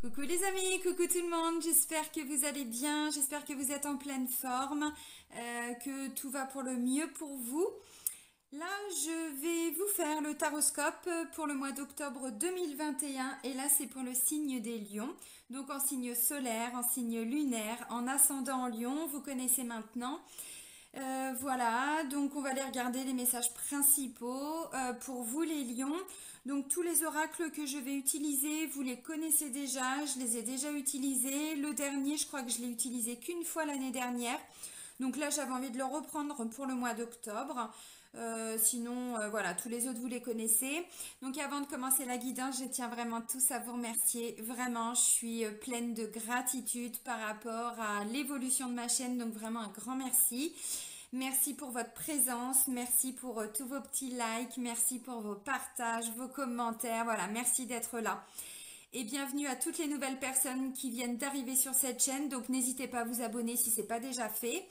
Coucou les amis, coucou tout le monde, j'espère que vous allez bien, j'espère que vous êtes en pleine forme, que tout va pour le mieux pour vous. Là, je vais vous faire le taroscope pour le mois d'octobre 2021 et là, c'est pour le signe des lions, donc en signe solaire, en signe lunaire, en ascendant en lion, vous connaissez maintenant. Voilà, donc on va aller regarder les messages principaux pour vous les lions. Donc tous les oracles que je vais utiliser, vous les connaissez déjà, je les ai déjà utilisés. Le dernier, je crois que je l'ai utilisé qu'une fois l'année dernière. Donc là, j'avais envie de le reprendre pour le mois d'octobre. Sinon, voilà, tous les autres, vous les connaissez. Donc avant de commencer la guidance, je tiens vraiment tous à vous remercier. Vraiment, je suis pleine de gratitude par rapport à l'évolution de ma chaîne. Donc vraiment un grand merci. Merci pour votre présence, merci pour tous vos petits likes, merci pour vos partages, vos commentaires. Voilà, merci d'être là. Et bienvenue à toutes les nouvelles personnes qui viennent d'arriver sur cette chaîne. Donc n'hésitez pas à vous abonner si ce n'est pas déjà fait.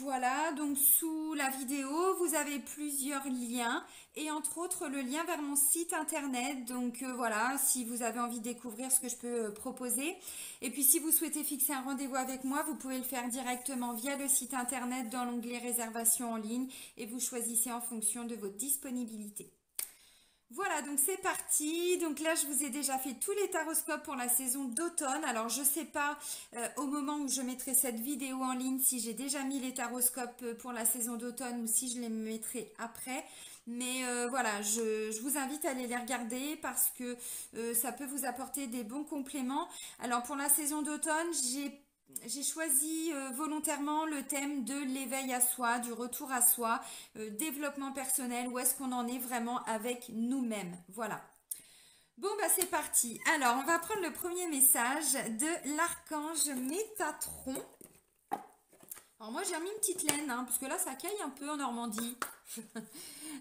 Voilà, donc sous la vidéo, vous avez plusieurs liens et entre autres le lien vers mon site internet. Donc voilà, si vous avez envie de découvrir ce que je peux proposer. Et puis si vous souhaitez fixer un rendez-vous avec moi, vous pouvez le faire directement via le site internet dans l'onglet réservation en ligne et vous choisissez en fonction de votre disponibilité. Voilà, donc c'est parti. Donc là, je vous ai déjà fait tous les taroscopes pour la saison d'automne. Alors, je ne sais pas au moment où je mettrai cette vidéo en ligne si j'ai déjà mis les taroscopes pour la saison d'automne ou si je les mettrai après. Mais voilà, je vous invite à aller les regarder parce que ça peut vous apporter des bons compléments. Alors, pour la saison d'automne, j'ai choisi volontairement le thème de l'éveil à soi, du retour à soi, développement personnel, où est-ce qu'on en est vraiment avec nous-mêmes. Voilà. Bon, bah c'est parti. Alors, on va prendre le premier message de l'archange Métatron. Alors moi, j'ai remis une petite laine, hein, parce que là, ça caille un peu en Normandie.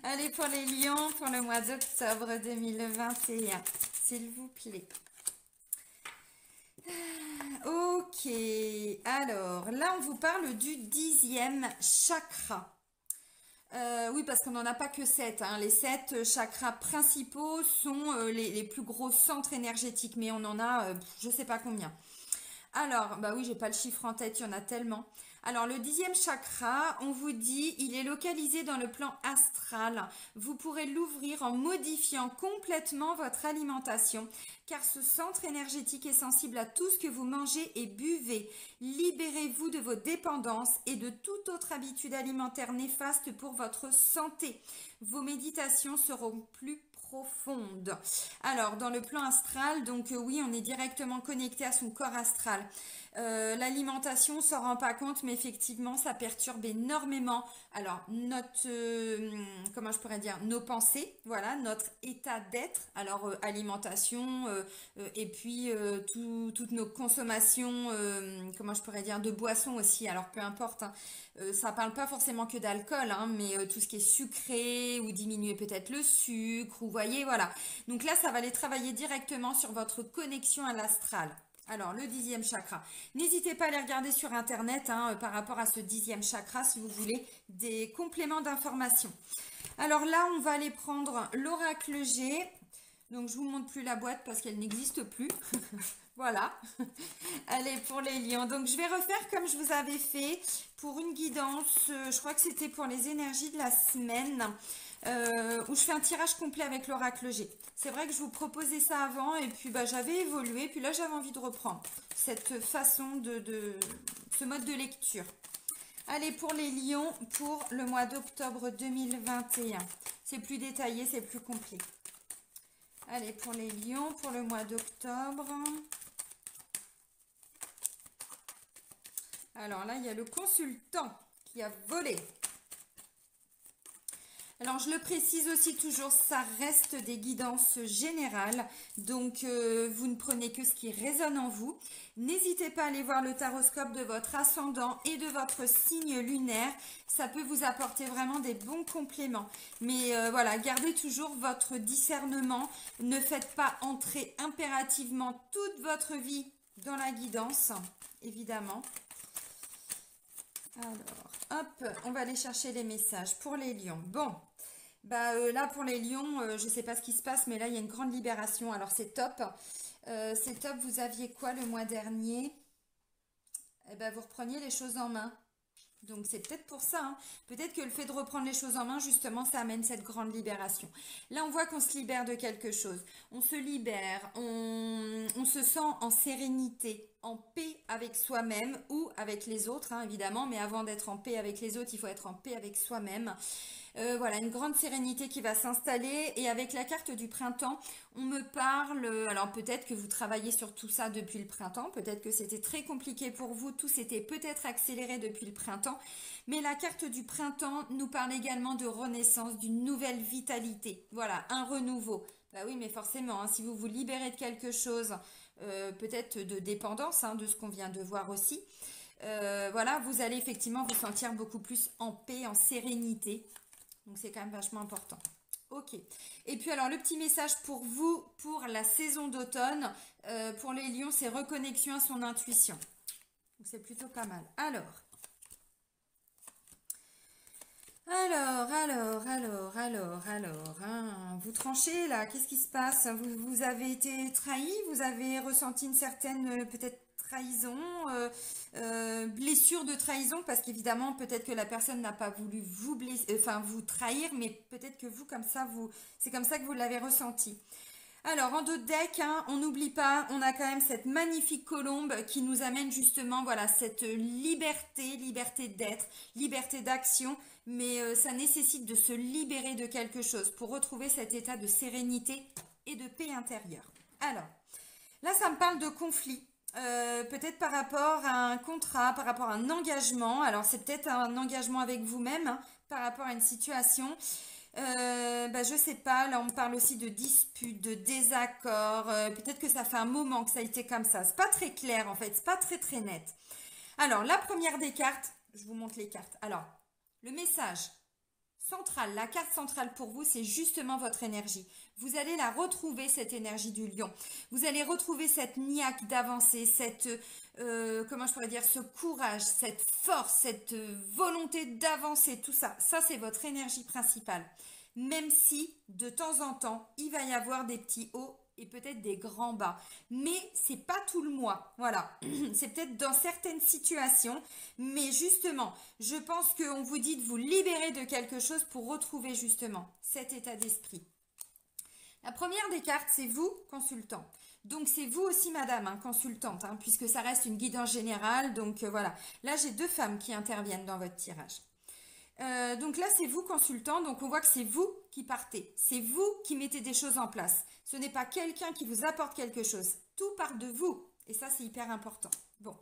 Allez, pour les lions, pour le mois d'octobre 2021, s'il vous plaît. Ok, alors là on vous parle du 10e chakra. Oui, parce qu'on n'en a pas que 7. Hein. Les 7 chakras principaux sont les plus gros centres énergétiques, mais on en a je sais pas combien. Alors, bah oui, j'ai pas le chiffre en tête, il y en a tellement. Alors, le 10e chakra, on vous dit, il est localisé dans le plan astral. Vous pourrez l'ouvrir en modifiant complètement votre alimentation, car ce centre énergétique est sensible à tout ce que vous mangez et buvez. Libérez-vous de vos dépendances et de toute autre habitude alimentaire néfaste pour votre santé. Vos méditations seront plus profonde. Alors, dans le plan astral, donc oui, on est directement connecté à son corps astral. L'alimentation, on s'en rend pas compte, mais effectivement, ça perturbe énormément. Alors, notre, comment je pourrais dire, nos pensées, voilà, notre état d'être. Alors, alimentation, et puis toutes nos consommations, comment je pourrais dire, de boissons aussi. Alors, peu importe, hein, ça parle pas forcément que d'alcool, hein, mais tout ce qui est sucré ou diminuer peut-être le sucre, ou voyez, voilà. Donc là, ça va aller travailler directement sur votre connexion à l'astral. Alors, le 10e chakra. N'hésitez pas à aller regarder sur Internet hein, par rapport à ce 10e chakra si vous voulez des compléments d'information. Alors là, on va aller prendre l'oracle G. Donc, je vous montre plus la boîte parce qu'elle n'existe plus. Voilà. Allez, pour les lions. Donc, je vais refaire comme je vous avais fait pour une guidance. Je crois que c'était pour les énergies de la semaine. Où je fais un tirage complet avec l'oracle G. C'est vrai que je vous proposais ça avant et puis bah, j'avais évolué. Puis là, j'avais envie de reprendre cette façon ce mode de lecture. Allez, pour les lions, pour le mois d'octobre 2021. C'est plus détaillé, c'est plus complet. Allez, pour les lions, pour le mois d'octobre. Alors là, il y a le consultant qui a volé. Alors, je le précise aussi toujours, ça reste des guidances générales. Donc, vous ne prenez que ce qui résonne en vous. N'hésitez pas à aller voir le taroscope de votre ascendant et de votre signe lunaire. Ça peut vous apporter vraiment des bons compléments. Mais voilà, gardez toujours votre discernement. Ne faites pas entrer impérativement toute votre vie dans la guidance, évidemment. Alors, hop, on va aller chercher les messages pour les lions. Bon, Là, pour les lions, je ne sais pas ce qui se passe, mais là, il y a une grande libération. Alors, c'est top. C'est top. Vous aviez quoi le mois dernier? Eh ben, vous repreniez les choses en main. Donc c'est peut-être pour ça, hein. Peut-être que le fait de reprendre les choses en main, justement, ça amène cette grande libération. Là, on voit qu'on se libère de quelque chose. On se libère, on se sent en sérénité, en paix avec soi-même ou avec les autres, hein, évidemment. Mais avant d'être en paix avec les autres, il faut être en paix avec soi-même. Voilà, une grande sérénité qui va s'installer. Et avec la carte du printemps, on me parle, alors peut-être que vous travaillez sur tout ça depuis le printemps, peut-être que c'était très compliqué pour vous, tout s'était peut-être accéléré depuis le printemps, mais la carte du printemps nous parle également de renaissance, d'une nouvelle vitalité, voilà, un renouveau. Bah oui, mais forcément, hein, si vous vous libérez de quelque chose, peut-être de dépendance, hein, de ce qu'on vient de voir aussi, voilà, vous allez effectivement vous sentir beaucoup plus en paix, en sérénité. Donc c'est quand même vachement important. Ok. Et puis alors le petit message pour vous, pour la saison d'automne, pour les lions, c'est reconnexion à son intuition. Donc c'est plutôt pas mal. Alors, hein, vous tranchez là, qu'est-ce qui se passe? Vous avez été trahi, vous avez ressenti une certaine peut-être trahison, blessure de trahison, parce qu'évidemment peut-être que la personne n'a pas voulu vous blesser, enfin vous trahir, mais peut-être que vous comme ça, c'est comme ça que vous l'avez ressenti. Alors, en dos de deck, hein, on n'oublie pas, on a quand même cette magnifique colombe qui nous amène justement, voilà, cette liberté d'être, liberté d'action, mais ça nécessite de se libérer de quelque chose pour retrouver cet état de sérénité et de paix intérieure. Alors, là, ça me parle de conflit. Peut-être par rapport à un contrat, par rapport à un engagement. Alors, c'est peut-être un engagement avec vous-même, hein, par rapport à une situation. Je sais pas, là on me parle aussi de disputes, de désaccords, peut-être que ça fait un moment que ça a été comme ça. C'est pas très clair en fait, c'est pas très très net. Alors la première des cartes, je vous montre les cartes. Alors, le message central, la carte centrale pour vous, c'est justement votre énergie. Vous allez la retrouver, cette énergie du lion. Vous allez retrouver cette niaque d'avancer, cette, comment je pourrais dire, ce courage, cette force, cette volonté d'avancer, tout ça. Ça, c'est votre énergie principale. Même si, de temps en temps, il va y avoir des petits hauts et peut-être des grands bas. Mais c'est pas tout le mois. Voilà. C'est peut-être dans certaines situations. Mais justement, je pense qu'on vous dit de vous libérer de quelque chose pour retrouver justement cet état d'esprit. La première des cartes, c'est vous, consultant. Donc c'est vous aussi, madame, hein, consultante, hein, puisque ça reste une guidance générale. Donc voilà. Là, j'ai deux femmes qui interviennent dans votre tirage. Donc là, c'est vous, consultant. Donc on voit que c'est vous qui partez. C'est vous qui mettez des choses en place. Ce n'est pas quelqu'un qui vous apporte quelque chose. Tout part de vous. Et ça, c'est hyper important. Bon.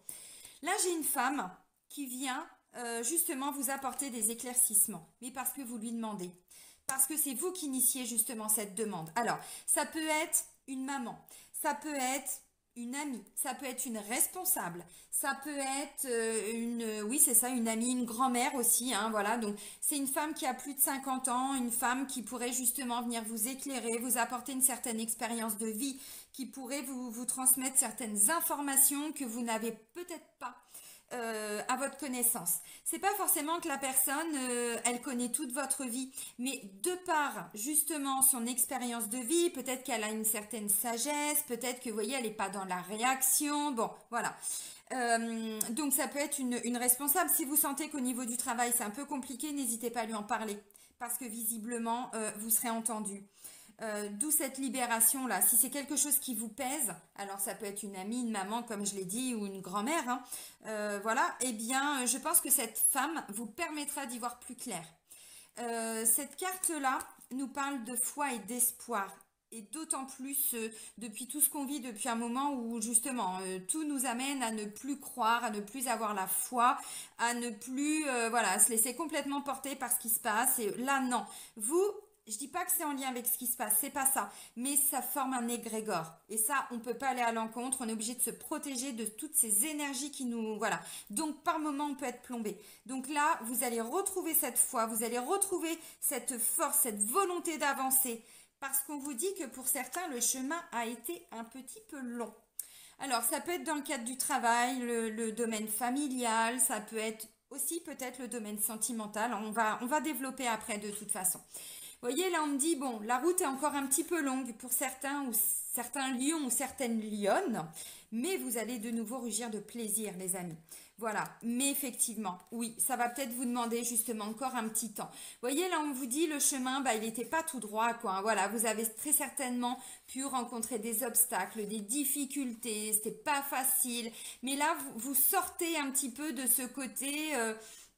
Là, j'ai une femme qui vient justement vous apporter des éclaircissements. Mais parce que vous lui demandez. Parce que c'est vous qui initiez justement cette demande. Alors, ça peut être une maman. Ça peut être une amie, ça peut être une responsable, ça peut être oui c'est ça, une amie, une grand-mère aussi, hein, voilà, donc c'est une femme qui a plus de 50 ans, une femme qui pourrait justement venir vous éclairer, vous apporter une certaine expérience de vie, qui pourrait vous transmettre certaines informations que vous n'avez peut-être pas à votre connaissance. C'est pas forcément que la personne, elle connaît toute votre vie, mais de par justement son expérience de vie, peut-être qu'elle a une certaine sagesse, peut-être que vous voyez, elle n'est pas dans la réaction. Bon, voilà. Donc ça peut être une responsable. Si vous sentez qu'au niveau du travail c'est un peu compliqué, n'hésitez pas à lui en parler parce que visiblement vous serez entendu. D'où cette libération là. Si c'est quelque chose qui vous pèse, alors ça peut être une amie, une maman comme je l'ai dit, ou une grand-mère, hein, voilà, eh bien je pense que cette femme vous permettra d'y voir plus clair. Cette carte là nous parle de foi et d'espoir. Et d'autant plus depuis tout ce qu'on vit depuis un moment où justement tout nous amène à ne plus croire, à ne plus avoir la foi, à ne plus voilà, se laisser complètement porter par ce qui se passe. Et là non, vous, je dis pas que c'est en lien avec ce qui se passe, c'est pas ça, mais ça forme un égrégore. Et ça, on peut pas aller à l'encontre, on est obligé de se protéger de toutes ces énergies qui nous, voilà. Donc par moment, on peut être plombé. Donc là, vous allez retrouver cette foi, vous allez retrouver cette force, cette volonté d'avancer, parce qu'on vous dit que pour certains, le chemin a été un petit peu long. Alors, ça peut être dans le cadre du travail, le domaine familial, ça peut être aussi peut-être le domaine sentimental. On va développer après de toute façon. voyez, là, on me dit, bon, la route est encore un petit peu longue pour certains ou certains lions ou certaines lionnes, mais vous allez de nouveau rugir de plaisir, les amis. Voilà, mais effectivement, oui, ça va peut-être vous demander justement encore un petit temps. Voyez, là, on vous dit le chemin, bah, il n'était pas tout droit, quoi. Voilà, vous avez très certainement pu rencontrer des obstacles, des difficultés, c'était pas facile. Mais là, vous sortez un petit peu de ce côté.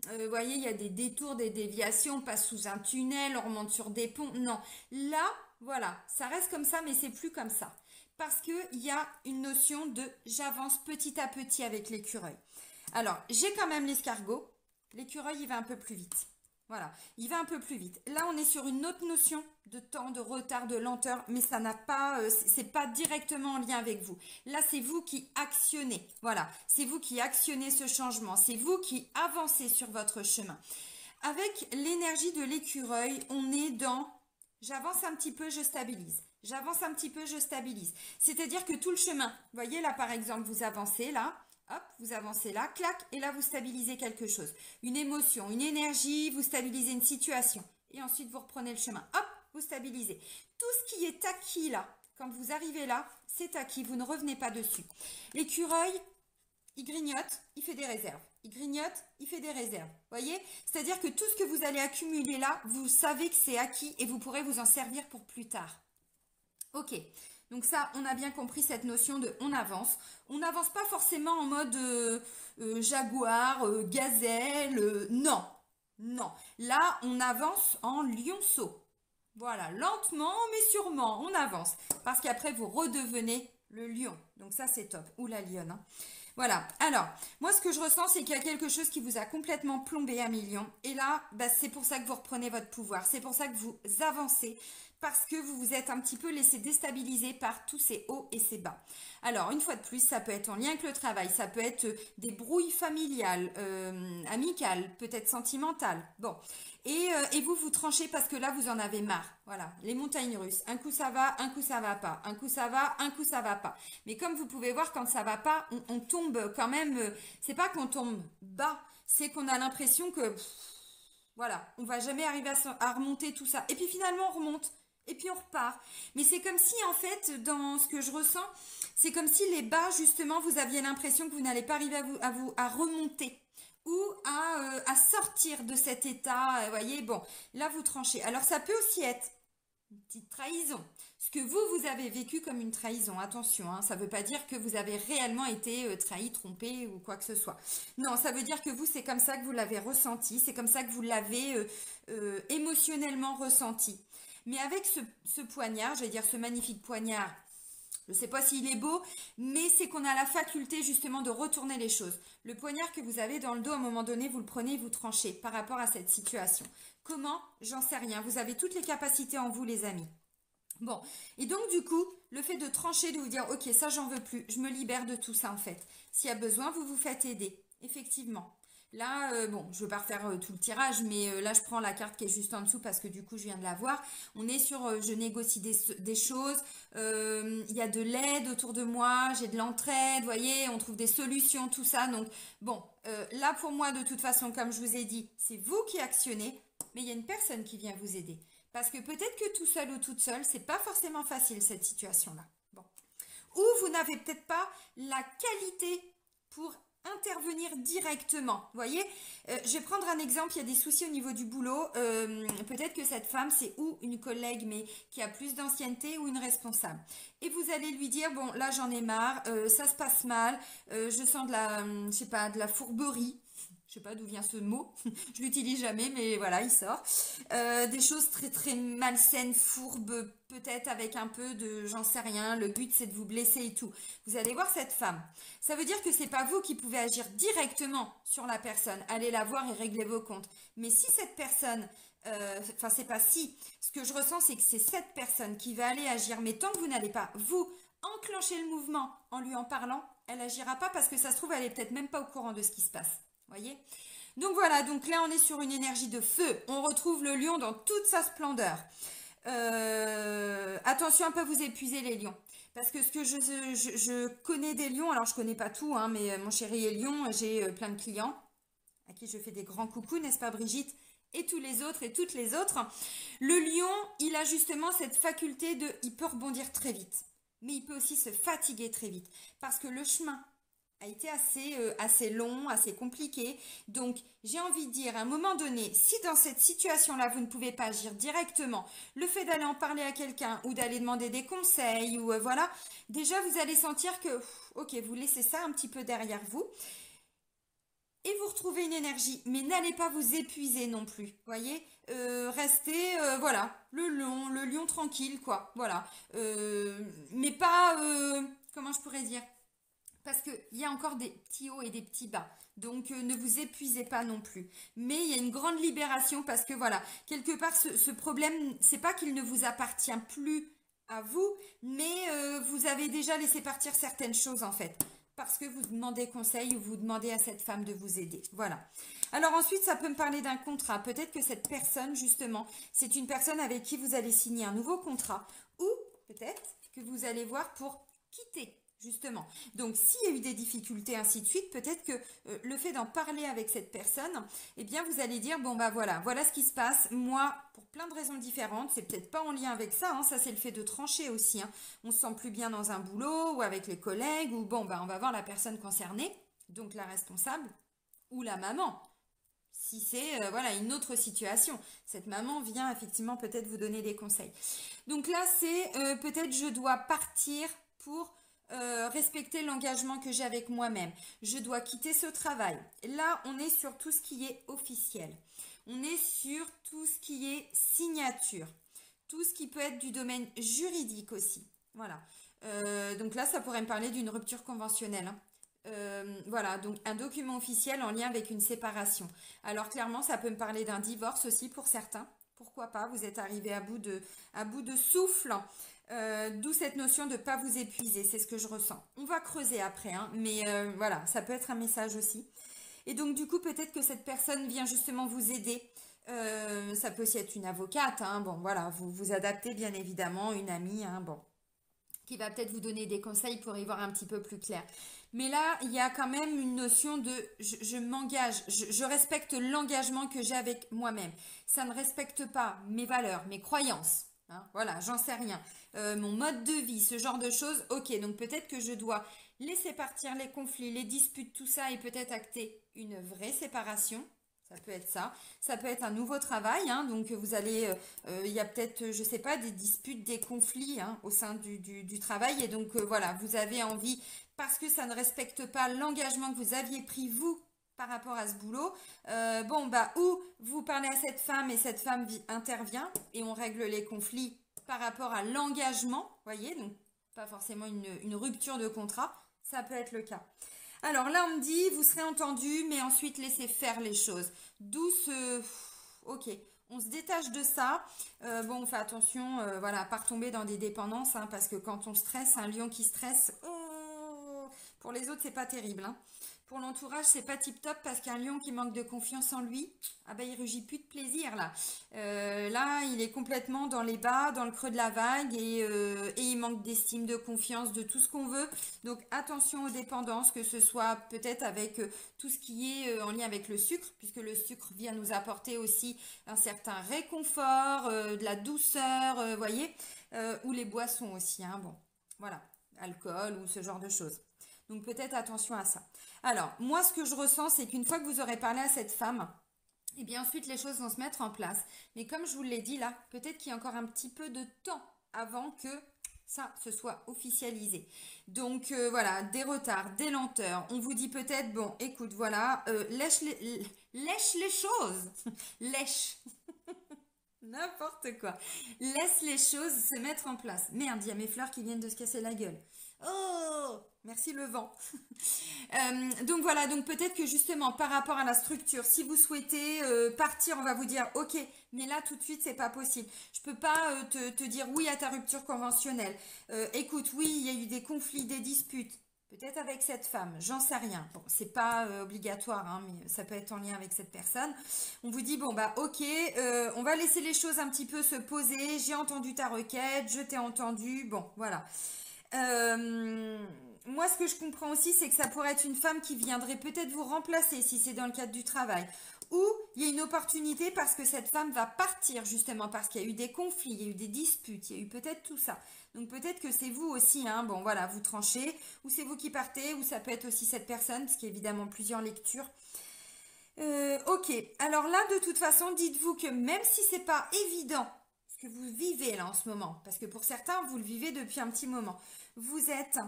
Vous voyez, il y a des détours, des déviations, on passe sous un tunnel, on remonte sur des ponts. Non, là, voilà, ça reste comme ça, mais c'est plus comme ça. Parce qu'il y a une notion de j'avance petit à petit avec l'écureuil. Alors, j'ai quand même l'escargot. L'écureuil, il va un peu plus vite. Voilà, il va un peu plus vite. Là, on est sur une autre notion de temps, de retard, de lenteur, mais ça n'a pas, c'est pas directement en lien avec vous. Là, c'est vous qui actionnez. Voilà, c'est vous qui actionnez ce changement. C'est vous qui avancez sur votre chemin. Avec l'énergie de l'écureuil, on est dans j'avance un petit peu, je stabilise. J'avance un petit peu, je stabilise. C'est-à-dire que tout le chemin, vous voyez là par exemple, vous avancez là, hop, vous avancez là, clac, et là vous stabilisez quelque chose. Une émotion, une énergie, vous stabilisez une situation. Et ensuite vous reprenez le chemin, hop, vous stabilisez. Tout ce qui est acquis là, quand vous arrivez là, c'est acquis, vous ne revenez pas dessus. L'écureuil, il grignote, il fait des réserves. Il grignote, il fait des réserves. Voyez? C'est-à-dire que tout ce que vous allez accumuler là, vous savez que c'est acquis et vous pourrez vous en servir pour plus tard. Ok, donc ça, on a bien compris cette notion de on avance. On n'avance pas forcément en mode jaguar, gazelle, non, non. Là, on avance en lionceau. Voilà, lentement mais sûrement, on avance. Parce qu'après, vous redevenez le lion. Donc ça, c'est top. Ou la lionne. Hein. Voilà, alors, moi ce que je ressens, c'est qu'il y a quelque chose qui vous a complètement plombé à million. Et là, bah, c'est pour ça que vous reprenez votre pouvoir. C'est pour ça que vous avancez. Parce que vous vous êtes un petit peu laissé déstabiliser par tous ces hauts et ces bas. Alors, une fois de plus, ça peut être en lien avec le travail. Ça peut être des brouilles familiales, amicales, peut-être sentimentales. Bon, et vous, vous tranchez parce que là, vous en avez marre. Voilà, les montagnes russes. Un coup, ça va, un coup, ça va pas. Un coup, ça va, un coup, ça va pas. Mais comme vous pouvez voir, quand ça va pas, on tombe quand même... c'est pas qu'on tombe bas, c'est qu'on a l'impression que... voilà, on va jamais arriver à remonter tout ça. Et puis finalement, on remonte. Et puis on repart. Mais c'est comme si, en fait, dans ce que je ressens, c'est comme si les bas, justement, vous aviez l'impression que vous n'allez pas arriver à remonter ou à sortir de cet état. Vous voyez, bon, là, vous tranchez. Alors, ça peut aussi être une petite trahison. Ce que vous avez vécu comme une trahison. Attention, hein, ça ne veut pas dire que vous avez réellement été trahi, trompé ou quoi que ce soit. Non, ça veut dire que vous, c'est comme ça que vous l'avez ressenti. C'est comme ça que vous l'avez émotionnellement ressenti. Mais avec ce poignard, je vais dire ce magnifique poignard, je ne sais pas s'il est beau, mais c'est qu'on a la faculté justement de retourner les choses. Le poignard que vous avez dans le dos, à un moment donné, vous le prenez et vous tranchez par rapport à cette situation. Comment? J'en sais rien. Vous avez toutes les capacités en vous, les amis. Bon, et donc du coup, le fait de trancher, de vous dire, ok, ça j'en veux plus, je me libère de tout ça en fait. S'il y a besoin, vous vous faites aider, effectivement. Là, bon, je ne vais pas refaire tout le tirage, mais là, je prends la carte qui est juste en dessous parce que du coup, je viens de la voir. On est sur je négocie des choses, il y a de l'aide autour de moi, j'ai de l'entraide, vous voyez, on trouve des solutions, tout ça. Donc, bon, là, pour moi, de toute façon, comme je vous ai dit, c'est vous qui actionnez, mais il y a une personne qui vient vous aider. Parce que peut-être que tout seul ou toute seule, c'est pas forcément facile, cette situation-là. Bon. Ou vous n'avez peut-être pas la qualité pour intervenir directement. Vous voyez, je vais prendre un exemple, il y a des soucis au niveau du boulot. Peut-être que cette femme, c'est ou une collègue, mais qui a plus d'ancienneté ou une responsable. Et vous allez lui dire, bon, là, j'en ai marre, ça se passe mal, je sens de la, je sais pas, de la fourberie. Je sais pas d'où vient ce mot, je l'utilise jamais, mais voilà, il sort. Des choses très très malsaines, fourbes, peut-être avec un peu de, j'en sais rien, le but c'est de vous blesser et tout. Vous allez voir cette femme. Ça veut dire que c'est pas vous qui pouvez agir directement sur la personne, allez la voir et régler vos comptes. Mais si cette personne, enfin c'est pas si, ce que je ressens c'est que c'est cette personne qui va aller agir, mais tant que vous n'allez pas, vous, enclencher le mouvement en lui en parlant, elle agira pas parce que ça se trouve, elle est peut-être même pas au courant de ce qui se passe. Voyez? Donc voilà, donc là on est sur une énergie de feu. On retrouve le lion dans toute sa splendeur. Attention à ne pas vous épuiser les lions. Parce que ce que je connais des lions, alors je connais pas tout, hein, mais mon chéri est lion, j'ai plein de clients à qui je fais des grands coucous, n'est-ce pas Brigitte? et tous les autres et toutes les autres. Le lion, il a justement cette faculté il peut rebondir très vite, mais il peut aussi se fatiguer très vite parce que le chemin a été assez long, assez compliqué. Donc, j'ai envie de dire, à un moment donné, si dans cette situation-là, vous ne pouvez pas agir directement, le fait d'aller en parler à quelqu'un ou d'aller demander des conseils ou voilà, déjà, vous allez sentir que, ok, vous laissez ça un petit peu derrière vous et vous retrouvez une énergie, mais n'allez pas vous épuiser non plus, voyez, restez, voilà, le lion tranquille, quoi, voilà, mais pas, comment je pourrais dire, parce qu'il y a encore des petits hauts et des petits bas. Donc, ne vous épuisez pas non plus. Mais il y a une grande libération parce que voilà, quelque part, ce problème, c'est pas qu'il ne vous appartient plus à vous, mais vous avez déjà laissé partir certaines choses en fait. Parce que vous demandez conseil ou vous demandez à cette femme de vous aider. Voilà. Alors ensuite, ça peut me parler d'un contrat. Peut-être que cette personne, justement, c'est une personne avec qui vous allez signer un nouveau contrat. Ou peut-être que vous allez voir pour quitter. Justement. Donc, s'il y a eu des difficultés, ainsi de suite, peut-être que le fait d'en parler avec cette personne, eh bien, vous allez dire, bon, bah voilà ce qui se passe. Moi, pour plein de raisons différentes, c'est peut-être pas en lien avec ça, hein, ça c'est le fait de trancher aussi. Hein. On se sent plus bien dans un boulot ou avec les collègues, ou bon, bah on va voir la personne concernée, donc la responsable, ou la maman. Si c'est voilà une autre situation, cette maman vient effectivement peut-être vous donner des conseils. Donc là, c'est peut-être je dois partir pour respecter l'engagement que j'ai avec moi-même. Je dois quitter ce travail. Là, on est sur tout ce qui est officiel. On est sur tout ce qui est signature. Tout ce qui peut être du domaine juridique aussi. Voilà. Donc là, ça pourrait me parler d'une rupture conventionnelle. Hein. Voilà, donc un document officiel en lien avec une séparation. Alors clairement, ça peut me parler d'un divorce aussi pour certains. Pourquoi pas, vous êtes arrivé à bout de souffle. D'où cette notion de ne pas vous épuiser, c'est ce que je ressens. On va creuser après, hein, mais voilà, ça peut être un message aussi. Et donc du coup, peut-être que cette personne vient justement vous aider. Ça peut aussi être une avocate, hein, bon voilà, vous vous adaptez bien évidemment, une amie, hein, bon, qui va peut-être vous donner des conseils pour y voir un petit peu plus clair. Mais là, il y a quand même une notion de je m'engage, je respecte l'engagement que j'ai avec moi-même. Ça ne respecte pas mes valeurs, mes croyances. Hein, voilà, j'en sais rien. Mon mode de vie, ce genre de choses. Ok, donc peut-être que je dois laisser partir les conflits, les disputes, tout ça et peut-être acter une vraie séparation. Ça peut être ça. Ça peut être un nouveau travail. Hein, donc vous allez, il y a peut-être, je sais pas, des disputes, des conflits hein, au sein du travail. Et donc voilà, vous avez envie, parce que ça ne respecte pas l'engagement que vous aviez pris vous par rapport à ce boulot, bon bah ou vous parlez à cette femme et cette femme intervient et on règle les conflits par rapport à l'engagement, voyez, donc pas forcément une rupture de contrat, ça peut être le cas. Alors là on me dit vous serez entendu mais ensuite laissez faire les choses. D'où ce... Ok, on se détache de ça. Bon on fait attention, voilà, à pas retomber dans des dépendances hein, parce que quand on stresse, un lion qui stresse, pour les autres c'est pas terrible hein. Pour l'entourage, c'est pas tip top parce qu'un lion qui manque de confiance en lui, ah ben il rugit plus de plaisir là. Là, il est complètement dans les bas, dans le creux de la vague et il manque d'estime, de confiance, de tout ce qu'on veut. Donc attention aux dépendances, que ce soit peut-être avec tout ce qui est en lien avec le sucre, puisque le sucre vient nous apporter aussi un certain réconfort, de la douceur, voyez, ou les boissons aussi. Hein, bon, voilà, alcool ou ce genre de choses. Donc peut-être attention à ça. Alors, moi ce que je ressens, c'est qu'une fois que vous aurez parlé à cette femme, et bien ensuite les choses vont se mettre en place. Mais comme je vous l'ai dit là, peut-être qu'il y a encore un petit peu de temps avant que ça se soit officialisé. Donc voilà, des retards, des lenteurs. On vous dit peut-être, bon, écoute, voilà, lèche les choses. Lèche. N'importe quoi. Laisse les choses se mettre en place. Merde, il y a mes fleurs qui viennent de se casser la gueule. Oh, merci le vent. Donc voilà, donc peut-être que justement par rapport à la structure, si vous souhaitez partir, on va vous dire ok, mais là tout de suite c'est pas possible. Je peux pas te dire oui à ta rupture conventionnelle. Écoute, oui, il y a eu des conflits, des disputes. Peut-être avec cette femme, j'en sais rien. Bon, c'est pas obligatoire, hein, mais ça peut être en lien avec cette personne. On vous dit bon bah ok, on va laisser les choses un petit peu se poser. J'ai entendu ta requête, je t'ai entendu. Bon, voilà. Moi, ce que je comprends aussi, c'est que ça pourrait être une femme qui viendrait peut-être vous remplacer si c'est dans le cadre du travail. ou il y a une opportunité parce que cette femme va partir justement parce qu'il y a eu des conflits, il y a eu des disputes, il y a eu peut-être tout ça. Donc peut-être que c'est vous aussi, hein, bon voilà, vous tranchez, ou c'est vous qui partez, ou ça peut être aussi cette personne, ce qui est évidemment plusieurs lectures. Ok, alors là de toute façon, dites-vous que même si c'est pas évident ce que vous vivez là en ce moment, parce que pour certains vous le vivez depuis un petit moment, vous êtes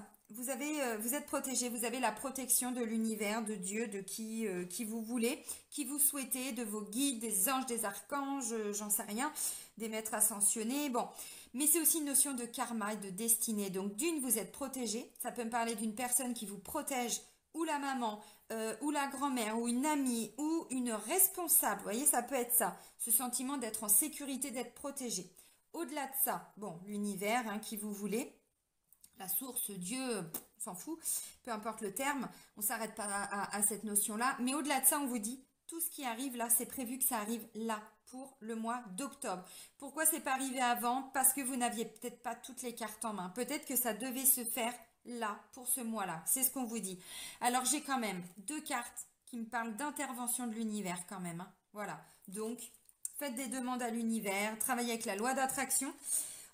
protégé, vous avez la protection de l'univers, de Dieu, de qui vous voulez, qui vous souhaitez, de vos guides, des anges, des archanges, j'en sais rien, des maîtres ascensionnés, bon. Mais c'est aussi une notion de karma et de destinée. Donc d'une, vous êtes protégé, ça peut me parler d'une personne qui vous protège, ou la maman, ou la grand-mère, ou une amie, ou une responsable. Vous voyez, ça peut être ça, ce sentiment d'être en sécurité, d'être protégé. Au-delà de ça, bon, l'univers, hein, qui vous voulez, la source, Dieu, on s'en fout, peu importe le terme, on s'arrête pas à cette notion-là. Mais au-delà de ça, on vous dit, tout ce qui arrive là, c'est prévu que ça arrive là, pour le mois d'octobre. Pourquoi c'est pas arrivé avant? Parce que vous n'aviez peut-être pas toutes les cartes en main. Peut-être que ça devait se faire là, pour ce mois-là. C'est ce qu'on vous dit. Alors j'ai quand même 2 cartes qui me parlent d'intervention de l'univers quand même, hein. Voilà. Donc, faites des demandes à l'univers, travaillez avec la loi d'attraction.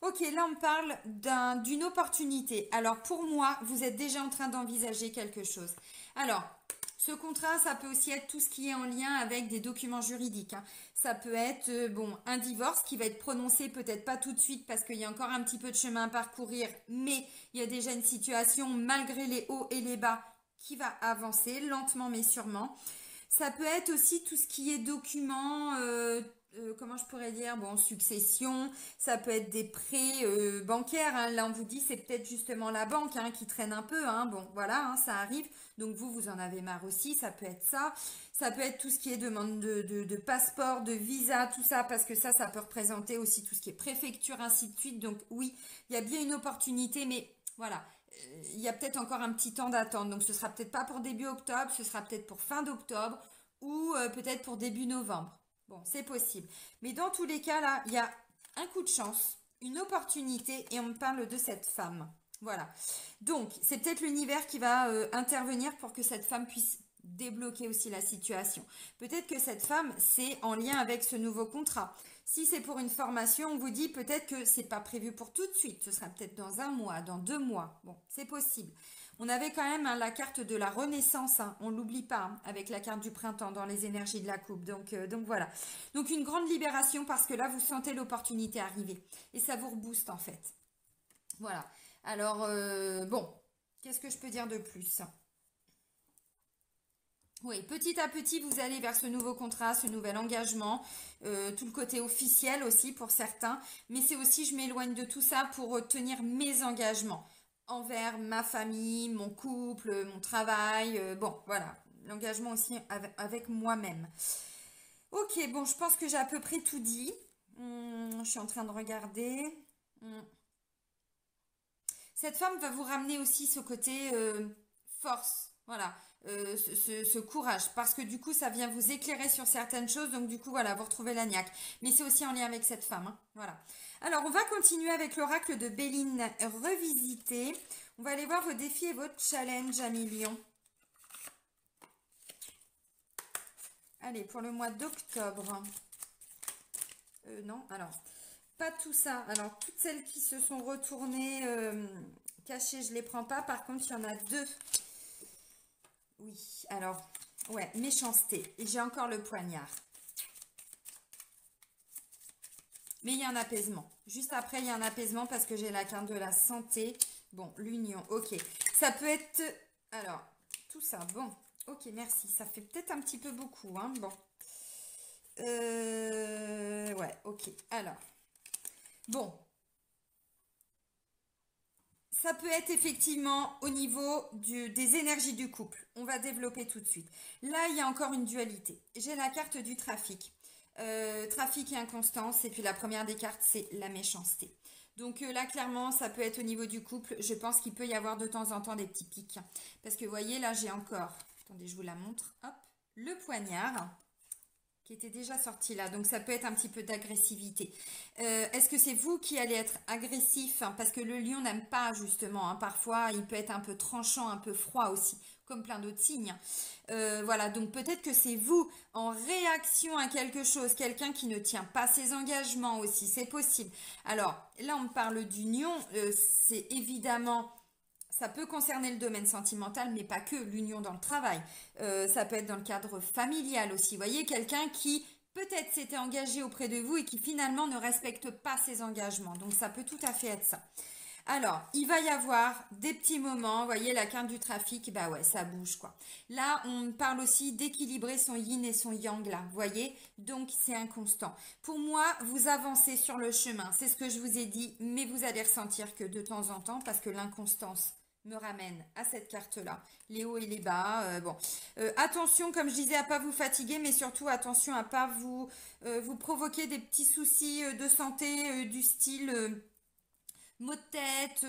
Ok, là on me parle d'une opportunité. Alors pour moi, vous êtes déjà en train d'envisager quelque chose. Alors, ce contrat, ça peut aussi être tout ce qui est en lien avec des documents juridiques, hein. Ça peut être bon, un divorce qui va être prononcé peut-être pas tout de suite parce qu'il y a encore un petit peu de chemin à parcourir, mais il y a déjà une situation malgré les hauts et les bas qui va avancer lentement mais sûrement. Ça peut être aussi tout ce qui est documents, comment je pourrais dire, bon, succession, ça peut être des prêts bancaires, hein. Là on vous dit c'est peut-être justement la banque, hein, qui traîne un peu, hein. Bon voilà, hein, ça arrive, donc vous en avez marre aussi, ça peut être ça. Ça peut être tout ce qui est demande de passeport, de visa, tout ça, parce que ça peut représenter aussi tout ce qui est préfecture, ainsi de suite. Donc oui, il y a bien une opportunité, mais voilà, il y a peut-être encore un petit temps d'attente. Donc ce sera peut-être pas pour début octobre, ce sera peut-être pour fin d'octobre ou peut-être pour début novembre. Bon, c'est possible. Mais dans tous les cas, là, il y a un coup de chance, une opportunité, et on me parle de cette femme. Voilà. Donc, c'est peut-être l'univers qui va intervenir pour que cette femme puisse débloquer aussi la situation. Peut-être que cette femme, c'est en lien avec ce nouveau contrat. Si c'est pour une formation, on vous dit peut-être que c'est pas prévu pour tout de suite. Ce sera peut-être dans 1 mois, dans 2 mois. Bon, c'est possible. On avait quand même, hein, la carte de la renaissance, hein, on l'oublie pas, hein, avec la carte du printemps dans les énergies de la coupe. Donc voilà. Donc une grande libération parce que là, vous sentez l'opportunité arriver. Et ça vous rebooste en fait. Voilà. Alors, bon, qu'est-ce que je peux dire de plus? Oui, petit à petit, vous allez vers ce nouveau contrat, ce nouvel engagement, tout le côté officiel aussi pour certains, mais c'est aussi, je m'éloigne de tout ça pour tenir mes engagements envers ma famille, mon couple, mon travail, bon, voilà, l'engagement aussi avec moi-même. Ok, bon, je pense que j'ai à peu près tout dit. Je suis en train de regarder. Cette femme va vous ramener aussi ce côté force, voilà, ce courage, parce que du coup, ça vient vous éclairer sur certaines choses, donc du coup, voilà, vous retrouvez la niaque. Mais c'est aussi en lien avec cette femme, hein, voilà. Alors, on va continuer avec l'oracle de Béline revisité. On va aller voir vos défis et votre challenge, amis lions. Allez, pour le mois d'octobre. Non, alors, pas tout ça. Alors, toutes celles qui se sont retournées, cachées, je les prends pas. Par contre, il y en a 2. Oui, alors, ouais, méchanceté. Et j'ai encore le poignard. Mais il y a un apaisement. Juste après, il y a un apaisement parce que j'ai la carte de la santé. Bon, l'union, ok. Ça peut être... Alors, tout ça, bon. Ok, merci. Ça fait peut-être un petit peu beaucoup, hein. Bon. Ouais, ok. Alors, bon. Ça peut être effectivement au niveau des énergies du couple. On va développer tout de suite. Là, il y a encore une dualité. J'ai la carte du trafic. Trafic et inconstance. Et puis la première des cartes, c'est la méchanceté. Donc là, clairement, ça peut être au niveau du couple. Je pense qu'il peut y avoir de temps en temps des petits pics. Parce que vous voyez, là, j'ai encore... Attendez, je vous la montre. Hop, le poignard qui était déjà sorti là. Donc, ça peut être un petit peu d'agressivité. Est-ce que c'est vous qui allez être agressif, hein, parce que le lion n'aime pas, justement, hein. Parfois, il peut être un peu tranchant, un peu froid aussi. comme plein d'autres signes. Voilà, donc peut-être que c'est vous en réaction à quelque chose, quelqu'un qui ne tient pas ses engagements aussi, c'est possible. Alors là, on parle d'union, c'est évidemment, ça peut concerner le domaine sentimental, mais pas que, l'union dans le travail. Ça peut être dans le cadre familial aussi. Vous voyez, quelqu'un qui peut-être s'était engagé auprès de vous et qui finalement ne respecte pas ses engagements. Donc ça peut tout à fait être ça. Alors, il va y avoir des petits moments, vous voyez la carte du trafic, bah ouais, ça bouge quoi. Là, on parle aussi d'équilibrer son yin et son yang là, vous voyez, donc c'est inconstant. Pour moi, vous avancez sur le chemin, c'est ce que je vous ai dit, mais vous allez ressentir que de temps en temps, parce que l'inconstance me ramène à cette carte-là, les hauts et les bas. Attention, comme je disais, à pas vous fatiguer, mais surtout attention à pas vous provoquer des petits soucis de santé du style maux de tête,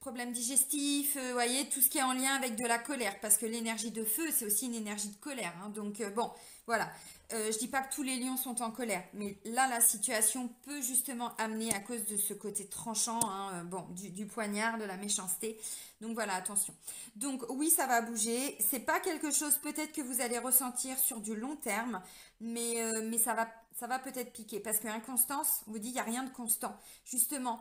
problèmes digestifs, voyez, tout ce qui est en lien avec de la colère, parce que l'énergie de feu, c'est aussi une énergie de colère. Hein. Donc, bon, voilà. Je dis pas que tous les lions sont en colère, mais là, la situation peut justement amener à cause de ce côté tranchant, hein, bon, du poignard, de la méchanceté. Donc voilà, attention. Donc oui, ça va bouger. C'est pas quelque chose peut-être que vous allez ressentir sur du long terme, mais ça va peut-être piquer parce que inconstance, on vous dit, il n'y a rien de constant. Justement,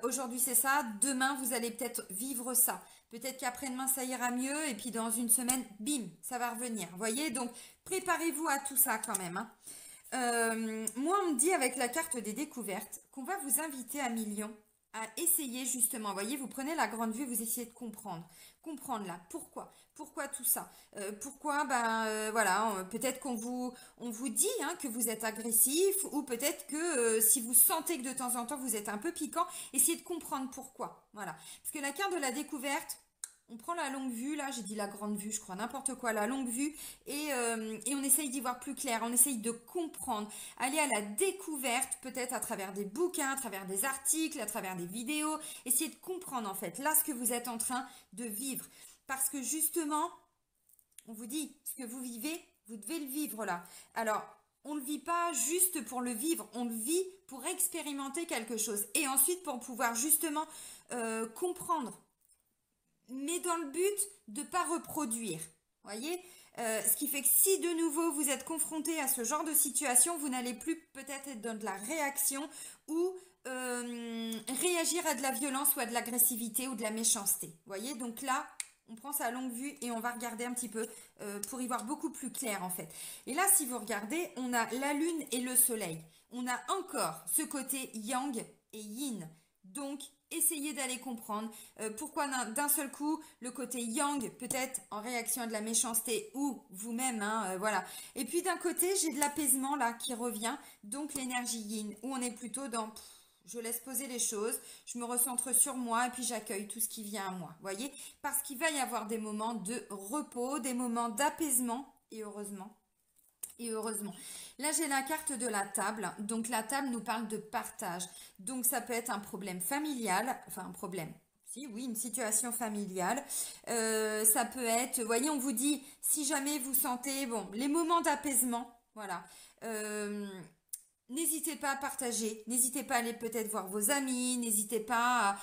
aujourd'hui c'est ça, demain vous allez peut-être vivre ça. Peut-être qu'après-demain ça ira mieux et puis dans une semaine, bim, ça va revenir. Vous voyez, donc préparez-vous à tout ça quand même. Hein. Moi, on me dit avec la carte des découvertes qu'on va vous inviter à Million à essayer justement, vous voyez, vous prenez la grande vue, vous essayez de comprendre là, pourquoi tout ça, pourquoi, voilà, peut-être on vous dit hein, que vous êtes agressif, ou peut-être que si vous sentez que de temps en temps vous êtes un peu piquant, essayez de comprendre pourquoi, voilà, parce que la carte de la découverte, on prend la longue vue, là j'ai dit la grande vue, je crois, n'importe quoi, la longue vue, et on essaye d'y voir plus clair, on essaye de comprendre, aller à la découverte, peut-être à travers des bouquins, à travers des articles, à travers des vidéos, essayer de comprendre en fait, là ce que vous êtes en train de vivre. Parce que justement, on vous dit, ce que vous vivez, vous devez le vivre là. Alors, on ne le vit pas juste pour le vivre, on le vit pour expérimenter quelque chose, et ensuite pour pouvoir justement comprendre, mais dans le but de ne pas reproduire. Voyez, ce qui fait que si de nouveau vous êtes confronté à ce genre de situation, vous n'allez plus peut-être être dans de la réaction ou réagir à de la violence ou à de l'agressivité ou de la méchanceté. Voyez, donc là, on prend sa longue vue et on va regarder un petit peu pour y voir beaucoup plus clair en fait. Et là, si vous regardez, on a la lune et le soleil. On a encore ce côté yang et yin. Donc, essayez d'aller comprendre pourquoi d'un seul coup, le côté yang, peut-être en réaction à de la méchanceté ou vous-même, hein, voilà. Et puis d'un côté, j'ai de l'apaisement là qui revient, donc l'énergie yin, où on est plutôt dans... je laisse poser les choses, je me recentre sur moi et puis j'accueille tout ce qui vient à moi, voyez. Parce qu'il va y avoir des moments de repos, des moments d'apaisement, et heureusement. Et heureusement. Là, j'ai la carte de la table. Donc, la table nous parle de partage. Donc, ça peut être un problème familial. Enfin, un problème. Si, oui, une situation familiale. Ça peut être, vous voyez, on vous dit, si jamais vous sentez, bon, les moments d'apaisement, voilà. N'hésitez pas à partager, n'hésitez pas à aller peut-être voir vos amis, n'hésitez pas à,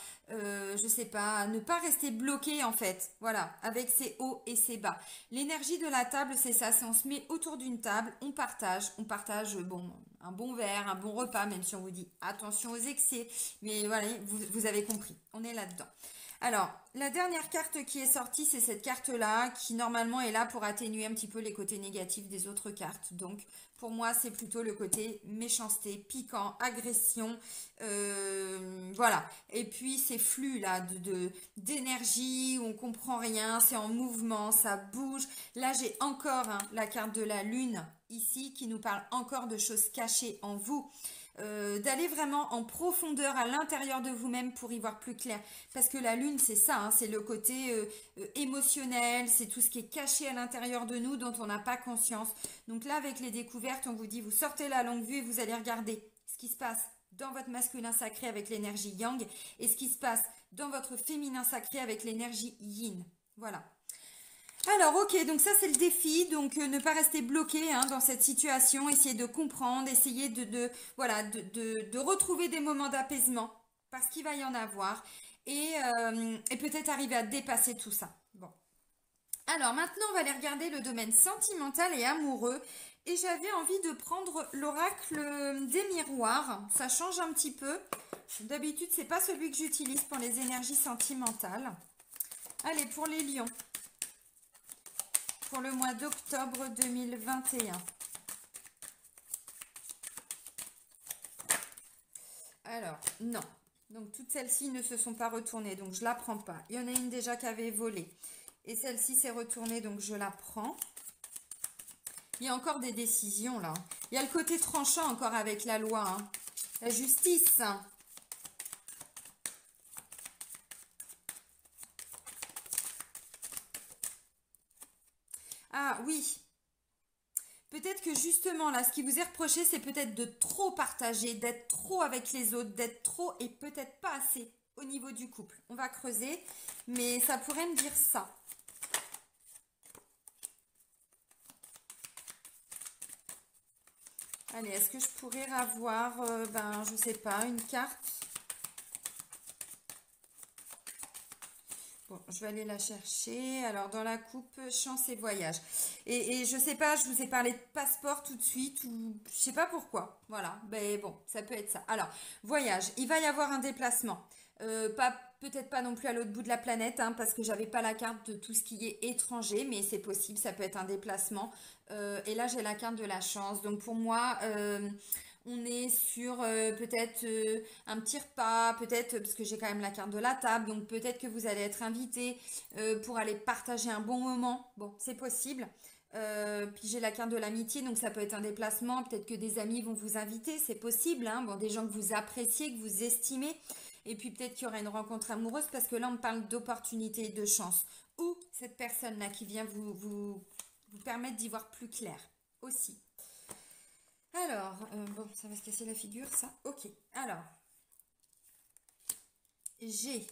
je sais pas, à ne pas rester bloqué en fait, voilà, avec ses hauts et ses bas. L'énergie de la table, c'est ça, c'est on se met autour d'une table, on partage, bon, un bon verre, un bon repas, même si on vous dit attention aux excès, mais voilà, vous avez compris, on est là-dedans. Alors, la dernière carte qui est sortie, c'est cette carte-là, qui normalement est là pour atténuer un petit peu les côtés négatifs des autres cartes. Donc, pour moi, c'est plutôt le côté méchanceté, piquant, agression, voilà. Et puis, ces flux là d'énergie où on comprend rien, c'est en mouvement, ça bouge. Là, j'ai encore hein, la carte de la lune ici qui nous parle encore de choses cachées en vous. D'aller vraiment en profondeur à l'intérieur de vous-même pour y voir plus clair. Parce que la lune, c'est ça, hein, c'est le côté émotionnel, c'est tout ce qui est caché à l'intérieur de nous dont on n'a pas conscience. Donc là, avec les découvertes, on vous dit, vous sortez la longue vue et vous allez regarder ce qui se passe dans votre masculin sacré avec l'énergie yang et ce qui se passe dans votre féminin sacré avec l'énergie yin. Voilà. Alors, ok, donc ça c'est le défi, donc ne pas rester bloqué hein, dans cette situation, essayer de comprendre, essayer voilà, de retrouver des moments d'apaisement, parce qu'il va y en avoir, et peut-être arriver à dépasser tout ça. Bon, Alors maintenant, on va aller regarder le domaine sentimental et amoureux. Et j'avais envie de prendre l'oracle des miroirs. Ça change un petit peu. D'habitude, c'est pas celui que j'utilise pour les énergies sentimentales. Allez, pour les lions. Pour le mois d'octobre 2021. Alors, non. Donc, toutes celles-ci ne se sont pas retournées. Donc, je la prends pas. Il y en a une déjà qui avait volé. Et celle-ci s'est retournée. Donc, je la prends. Il y a encore des décisions, là. Il y a le côté tranchant encore avec la loi. Hein. La justice. Ah, oui. Peut-être que justement, là, ce qui vous est reproché, c'est peut-être de trop partager, d'être trop avec les autres, d'être trop et peut-être pas assez au niveau du couple. On va creuser, mais ça pourrait me dire ça. Allez, est-ce que je pourrais avoir, je sais pas, une carte? Bon, je vais aller la chercher. Alors, dans la coupe, chance et voyage. Et je sais pas, je vous ai parlé de passeport tout de suite ou je sais pas pourquoi. Voilà, mais bon, ça peut être ça. Alors, voyage, il va y avoir un déplacement. Peut-être pas non plus à l'autre bout de la planète, hein, parce que j'avais pas la carte de tout ce qui est étranger, mais c'est possible, ça peut être un déplacement. Et là, j'ai la carte de la chance. Donc pour moi, on est sur peut-être un petit repas, peut-être, parce que j'ai quand même la carte de la table, donc peut-être que vous allez être invité pour aller partager un bon moment. Bon, c'est possible. Puis j'ai la carte de l'amitié, donc ça peut être un déplacement, peut-être que des amis vont vous inviter, c'est possible, hein. Bon, des gens que vous appréciez, que vous estimez, et puis peut-être qu'il y aura une rencontre amoureuse, parce que là on parle d'opportunité et de chance, ou cette personne-là qui vient vous permettre d'y voir plus clair aussi. Alors, bon, ça va se casser la figure, ça. Ok, alors, j'ai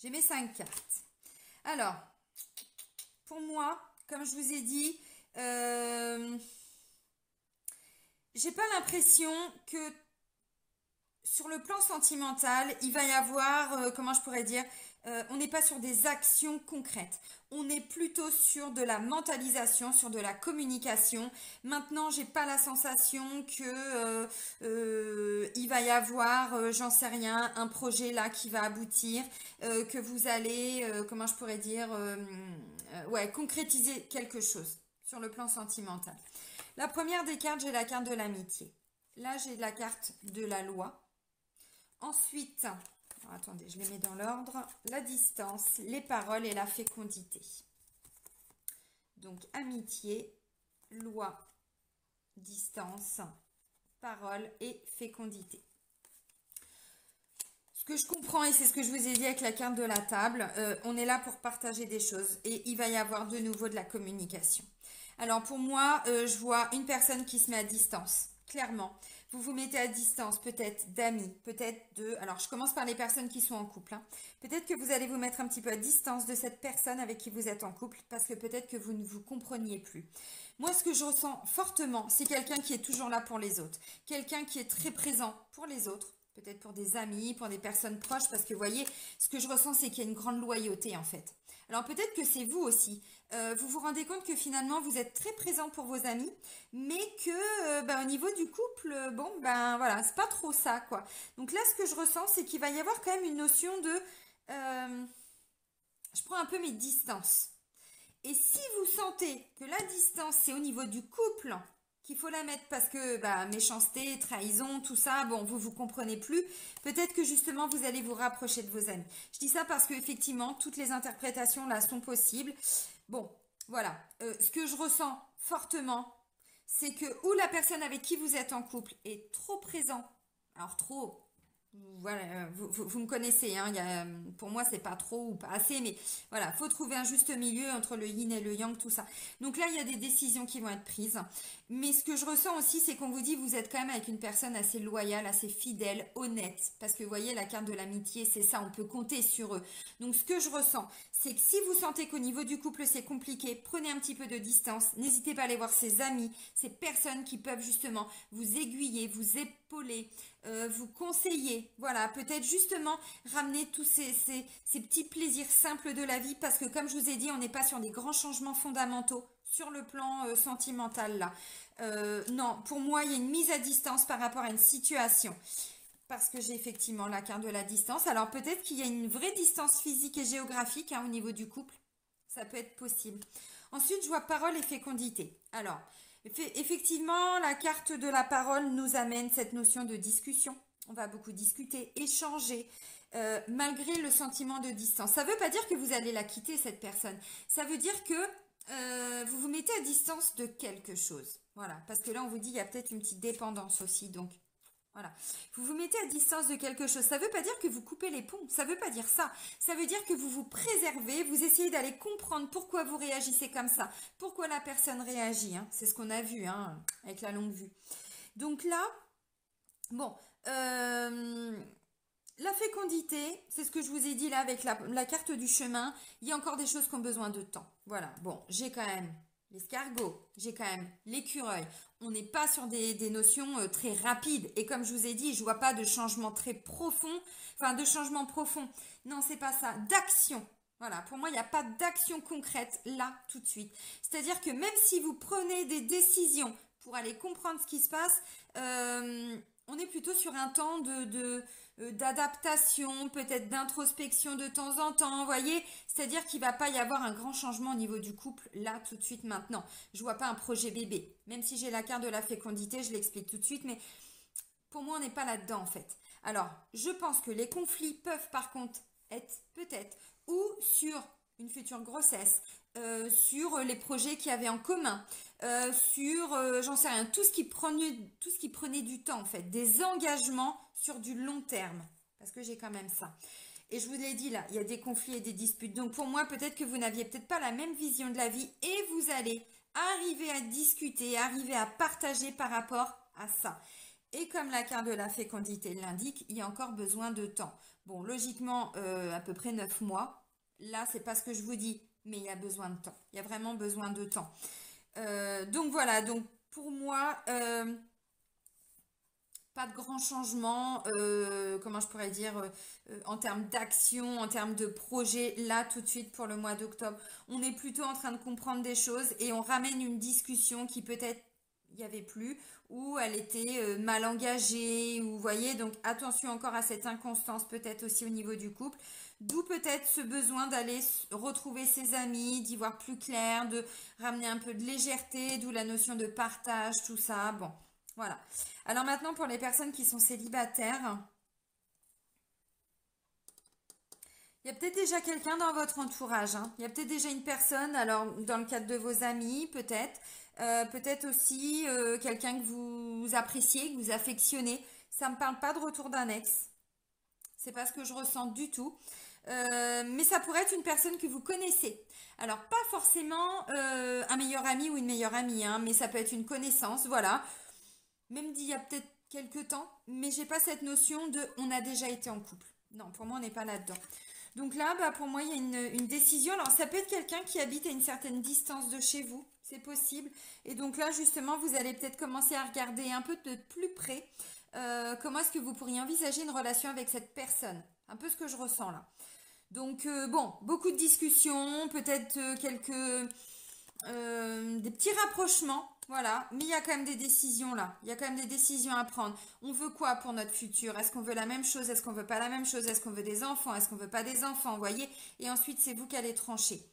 mes 5 cartes. Alors, pour moi, comme je vous ai dit, j'ai pas l'impression que sur le plan sentimental, il va y avoir, comment je pourrais dire, on n'est pas sur des actions concrètes. On est plutôt sur de la mentalisation, sur de la communication. Maintenant, j'ai pas la sensation que il va y avoir, j'en sais rien, un projet là qui va aboutir, que vous allez, comment je pourrais dire, ouais, concrétiser quelque chose sur le plan sentimental. La première des cartes, j'ai la carte de l'amitié. Là, j'ai la carte de la loi. Ensuite, alors attendez, je les mets dans l'ordre. La distance, les paroles et la fécondité. Donc, amitié, loi, distance, parole et fécondité. Ce que je comprends, et c'est ce que je vous ai dit avec la carte de la table, on est là pour partager des choses et il va y avoir de nouveau de la communication. Alors pour moi, je vois une personne qui se met à distance, clairement. Vous vous mettez à distance, peut-être d'amis, peut-être de... Alors, je commence par les personnes qui sont en couple. Hein. Peut-être que vous allez vous mettre un petit peu à distance de cette personne avec qui vous êtes en couple parce que peut-être que vous ne vous compreniez plus. Moi, ce que je ressens fortement, c'est quelqu'un qui est toujours là pour les autres. Quelqu'un qui est très présent pour les autres. Peut-être pour des amis, pour des personnes proches. Parce que, vous voyez, ce que je ressens, c'est qu'il y a une grande loyauté, en fait. Alors peut-être que c'est vous aussi. Vous vous rendez compte que finalement vous êtes très présent pour vos amis, mais que au niveau du couple, bon ben voilà, c'est pas trop ça quoi. Donc là, ce que je ressens, c'est qu'il va y avoir quand même une notion de, je prends un peu mes distances. Et si vous sentez que la distance c'est au niveau du couple, qu'il faut la mettre parce que méchanceté, trahison, tout ça, bon, vous comprenez plus. Peut-être que justement, vous allez vous rapprocher de vos amis. Je dis ça parce que effectivement, toutes les interprétations là sont possibles. Bon, voilà. Ce que je ressens fortement, c'est que ou la personne avec qui vous êtes en couple est trop présent, alors trop. Voilà, vous me connaissez, hein, pour moi c'est pas trop ou pas assez, mais voilà, faut trouver un juste milieu entre le yin et le yang, tout ça. Donc là, il y a des décisions qui vont être prises, mais ce que je ressens aussi, c'est qu'on vous dit vous êtes quand même avec une personne assez loyale, assez fidèle, honnête, parce que vous voyez, la carte de l'amitié, c'est ça, on peut compter sur eux. Donc ce que je ressens, c'est que si vous sentez qu'au niveau du couple c'est compliqué, prenez un petit peu de distance, n'hésitez pas à aller voir ses amis, ces personnes qui peuvent justement vous aiguiller, épauler, vous conseiller. Voilà, peut-être justement ramener tous ces petits plaisirs simples de la vie parce que comme je vous ai dit, on n'est pas sur des grands changements fondamentaux sur le plan sentimental là. Non, pour moi, il y a une mise à distance par rapport à une situation. Parce que j'ai effectivement la carte de la distance. Alors peut-être qu'il y a une vraie distance physique et géographique hein, au niveau du couple. Ça peut être possible. Ensuite, je vois parole et fécondité. Alors, effectivement, la carte de la parole nous amène cette notion de discussion. On va beaucoup discuter, échanger, malgré le sentiment de distance. Ça ne veut pas dire que vous allez la quitter, cette personne. Ça veut dire que vous vous mettez à distance de quelque chose. Voilà, parce que là, on vous dit, il y a peut-être une petite dépendance aussi, donc... Voilà. Vous vous mettez à distance de quelque chose. Ça ne veut pas dire que vous coupez les ponts. Ça ne veut pas dire ça. Ça veut dire que vous vous préservez. Vous essayez d'aller comprendre pourquoi vous réagissez comme ça. Pourquoi la personne réagit. Hein. C'est ce qu'on a vu hein, avec la longue vue. Donc là, bon, la fécondité, c'est ce que je vous ai dit là avec la carte du chemin. Il y a encore des choses qui ont besoin de temps. Voilà. Bon, j'ai quand même l'escargot, j'ai quand même l'écureuil. On n'est pas sur des notions très rapides. Et comme je vous ai dit, je vois pas de changement très profond. Enfin, de changement profond. Non, c'est pas ça. D'action. Voilà, pour moi, il n'y a pas d'action concrète là, tout de suite. C'est-à-dire que même si vous prenez des décisions pour aller comprendre ce qui se passe, on est plutôt sur un temps d'adaptation, peut-être d'introspection de temps en temps, vous voyez. C'est-à-dire qu'il ne va pas y avoir un grand changement au niveau du couple, là, tout de suite, maintenant. Je ne vois pas un projet bébé. Même si j'ai la carte de la fécondité, je l'explique tout de suite, mais pour moi, on n'est pas là-dedans, en fait. Alors, je pense que les conflits peuvent, par contre, être peut-être ou sur une future grossesse, sur les projets qu'il y avait en commun, sur, j'en sais rien, tout ce qui prenait du temps, en fait, des engagements sur du long terme, parce que j'ai quand même ça. Et je vous l'ai dit là, il y a des conflits et des disputes. Donc pour moi, peut-être que vous n'aviez peut-être pas la même vision de la vie et vous allez arriver à discuter, arriver à partager par rapport à ça. Et comme la carte de la fécondité l'indique, il y a encore besoin de temps. Bon, logiquement, à peu près 9 mois. Là, c'est pas ce que je vous dis, mais il y a besoin de temps. Il y a vraiment besoin de temps. Donc voilà, donc pour moi, pas de grands changements, comment je pourrais dire, en termes d'action, en termes de projet, là tout de suite pour le mois d'octobre. On est plutôt en train de comprendre des choses et on ramène une discussion qui peut-être il n'y avait plus, ou elle était mal engagée, ou vous voyez, donc attention encore à cette inconstance peut-être aussi au niveau du couple. D'où peut-être ce besoin d'aller retrouver ses amis, d'y voir plus clair, de ramener un peu de légèreté, d'où la notion de partage, tout ça. Bon, voilà. Alors maintenant, pour les personnes qui sont célibataires, il y a peut-être déjà quelqu'un dans votre entourage. Hein. Il y a peut-être déjà une personne, alors dans le cadre de vos amis, peut-être. Peut-être aussi quelqu'un que vous appréciez, que vous affectionnez. Ça ne me parle pas de retour d'un ex. C'est pas ce que je ressens du tout. Mais ça pourrait être une personne que vous connaissez. Alors, pas forcément un meilleur ami ou une meilleure amie, hein, mais ça peut être une connaissance, voilà. Même d'il y a peut-être quelques temps, mais j'ai pas cette notion de on a déjà été en couple. Non, pour moi, on n'est pas là-dedans. Donc là, bah, pour moi, il y a une décision. Alors, ça peut être quelqu'un qui habite à une certaine distance de chez vous, c'est possible. Et donc là, justement, vous allez peut-être commencer à regarder un peu de plus près comment est-ce que vous pourriez envisager une relation avec cette personne. Un peu ce que je ressens là. Donc, bon, beaucoup de discussions, peut-être des petits rapprochements, voilà. Mais il y a quand même des décisions là. Il y a quand même des décisions à prendre. On veut quoi pour notre futur? Est-ce qu'on veut la même chose? Est-ce qu'on veut pas la même chose? Est-ce qu'on veut des enfants? Est-ce qu'on veut pas des enfants? Vous voyez? Et ensuite, c'est vous qui allez trancher.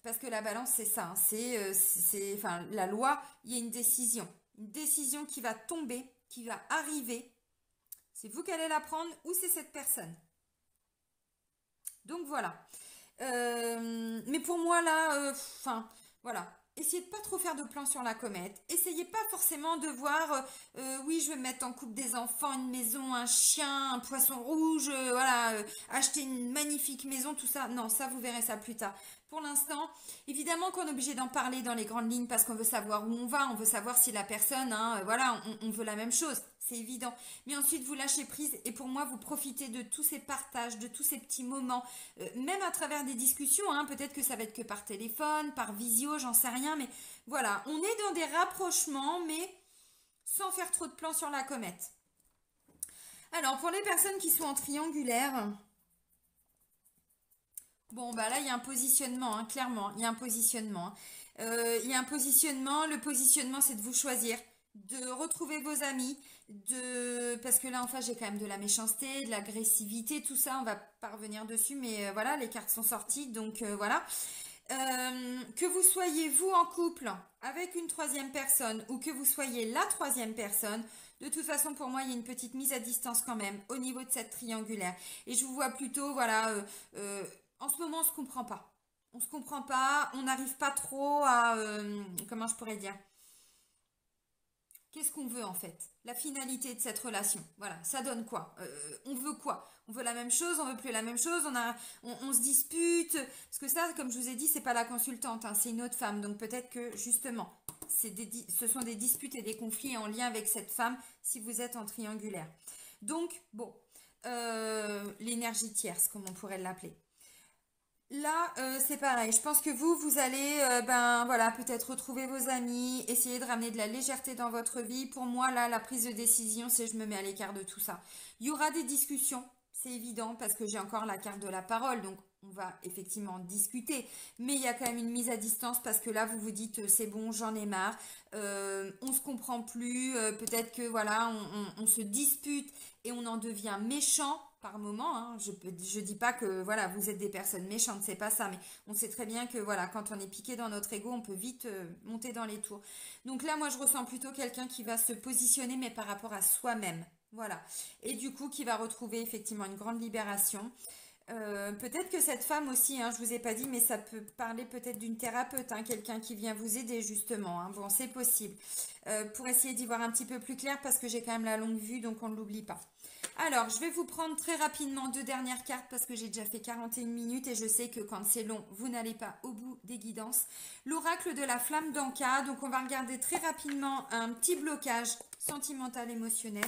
Parce que la balance, c'est ça. Hein. Enfin, la loi, il y a une décision. Une décision qui va tomber, qui va arriver. C'est vous qui allez la prendre ou c'est cette personne. Donc voilà. Mais pour moi là, enfin voilà. Essayez de pas trop faire de plans sur la comète. Essayez pas forcément de voir, oui, je vais mettre en couple des enfants, une maison, un chien, un poisson rouge, voilà, acheter une magnifique maison, tout ça. Non, ça, vous verrez ça plus tard. Pour l'instant, évidemment qu'on est obligé d'en parler dans les grandes lignes parce qu'on veut savoir où on va, on veut savoir si la personne, hein, voilà, on veut la même chose, c'est évident. Mais ensuite, vous lâchez prise et pour moi, vous profitez de tous ces partages, de tous ces petits moments, même à travers des discussions, hein, peut-être que ça va être que par téléphone, par visio, j'en sais rien, mais voilà, on est dans des rapprochements, mais sans faire trop de plans sur la comète. Alors, pour les personnes qui sont en triangulaire, bon, bah là, il y a un positionnement, hein, clairement, il y a un positionnement. Il y a un positionnement, le positionnement, c'est de vous choisir, de retrouver vos amis, parce que là, en face, j'ai quand même de la méchanceté, de l'agressivité, tout ça, on va pas revenir dessus, mais voilà, les cartes sont sorties, donc voilà. Que vous soyez vous en couple avec une troisième personne ou que vous soyez la troisième personne, de toute façon pour moi il y a une petite mise à distance quand même au niveau de cette triangulaire. Et je vous vois plutôt, voilà, en ce moment on se comprend pas. On se comprend pas, on n'arrive pas trop à, comment je pourrais dire, qu'est-ce qu'on veut en fait? La finalité de cette relation. Voilà, ça donne quoi? On veut quoi? On veut la même chose, on veut plus la même chose, on se dispute. Parce que ça, comme je vous ai dit, c'est pas la consultante, hein, c'est une autre femme. Donc peut-être que justement, ce sont des disputes et des conflits en lien avec cette femme si vous êtes en triangulaire. Donc, bon, l'énergie tierce, comme on pourrait l'appeler. Là, c'est pareil. Je pense que vous allez, ben voilà, peut-être retrouver vos amis, essayer de ramener de la légèreté dans votre vie. Pour moi, là, la prise de décision, c'est je me mets à l'écart de tout ça. Il y aura des discussions, c'est évident, parce que j'ai encore la carte de la parole, donc on va effectivement discuter. Mais il y a quand même une mise à distance parce que là, vous vous dites, c'est bon, j'en ai marre, on se comprend plus, peut-être que voilà, on se dispute et on en devient méchant par moment, hein. Je dis pas que voilà, vous êtes des personnes méchantes, c'est pas ça, mais on sait très bien que voilà, quand on est piqué dans notre ego, on peut vite monter dans les tours. Donc là, moi, je ressens plutôt quelqu'un qui va se positionner, mais par rapport à soi-même. Voilà. Et du coup, qui va retrouver effectivement une grande libération. Peut-être que cette femme aussi, hein, je vous ai pas dit, mais ça peut parler peut-être d'une thérapeute, hein, quelqu'un qui vient vous aider justement, hein. Bon, c'est possible. Pour essayer d'y voir un petit peu plus clair, parce que j'ai quand même la longue vue, donc on ne l'oublie pas. Alors, je vais vous prendre très rapidement deux dernières cartes parce que j'ai déjà fait 41 minutes et je sais que quand c'est long, vous n'allez pas au bout des guidances. L'oracle de la flamme d'Anka. Donc, on va regarder très rapidement un petit blocage sentimental émotionnel.